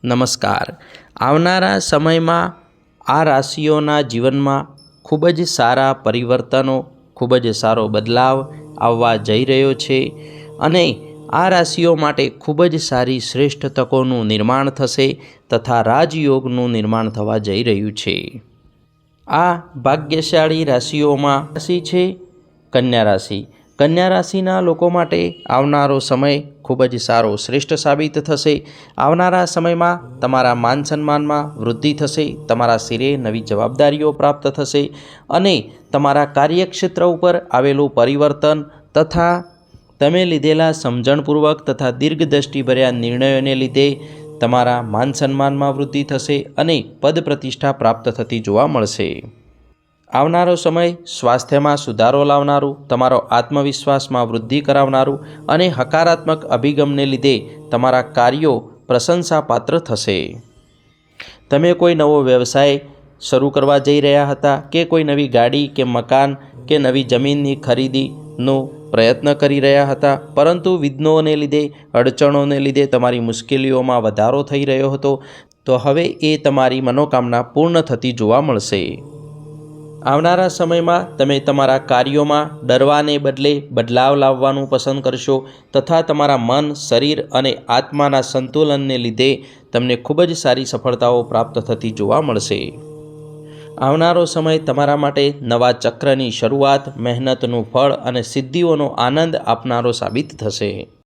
નમસ્કાર। આવનારા સમયમાં આ રાશિઓના જીવનમાં ખૂબ જ સારા પરિવર્તનો, ખૂબ જ સારો બદલાવ આવવા જઈ રહ્યો છે અને આ રાશિઓ માટે ખૂબ જ સારી શ્રેષ્ઠ તકોનું નિર્માણ થશે તથા રાજયોગનું નિર્માણ થવા જઈ રહ્યું છે। આ ભાગ્યશાળી રાશિઓમાં રાશિ છે કન્યા રાશિ। કન્યા રાશિના લોકો માટે આવનારો સમય ખૂબ જ સારો શ્રેષ્ઠ સાબિત થશે। આવનારા સમયમાં તમારા માન સન્માનમાં વૃદ્ધિ થશે, તમારા શિરે નવી જવાબદારીઓ પ્રાપ્ત થશે અને તમારા કાર્યક્ષેત્ર ઉપર આવેલું પરિવર્તન તથા તમે લીધેલા સમજણપૂર્વક તથા દીર્ઘદ્રષ્ટિભર્યા નિર્ણયોને લીધે તમારા માન સન્માનમાં વૃદ્ધિ થશે અને પદ પ્રતિષ્ઠા પ્રાપ્ત થતી જોવા મળશે। આવનારો સમય સ્વાસ્થ્યમાં સુધારો લાવનારું, તમારો આત્મવિશ્વાસમાં વૃદ્ધિ કરાવનારું અને હકારાત્મક અભિગમને લીધે તમારા કાર્યો પ્રશંસાપાત્ર થશે। તમે કોઈ નવો વ્યવસાય શરૂ કરવા જઈ રહ્યા હતા કે કોઈ નવી ગાડી કે મકાન કે નવી જમીનની ખરીદીનો પ્રયત્ન કરી રહ્યા હતા, પરંતુ વિઘ્નોને લીધે, અડચણોને લીધે તમારી મુશ્કેલીઓમાં વધારો થઈ રહ્યો હતો, તો હવે એ તમારી મનોકામના પૂર્ણ થતી જોવા મળશે। આવનારા સમયમાં તમે તમારા કાર્યોમાં ડરવાને બદલે બદલાવ લાવવાનું પસંદ કરશો તથા તમારા મન, શરીર અને આત્માના સંતુલનને લીધે તમને ખૂબ જ સારી સફળતાઓ પ્રાપ્ત થતી જોવા મળશે। આવનારો સમય તમારા માટે નવા ચક્રની શરૂઆત, મહેનતનું ફળ અને સિદ્ધિઓનો આનંદ આપનારો સાબિત થશે।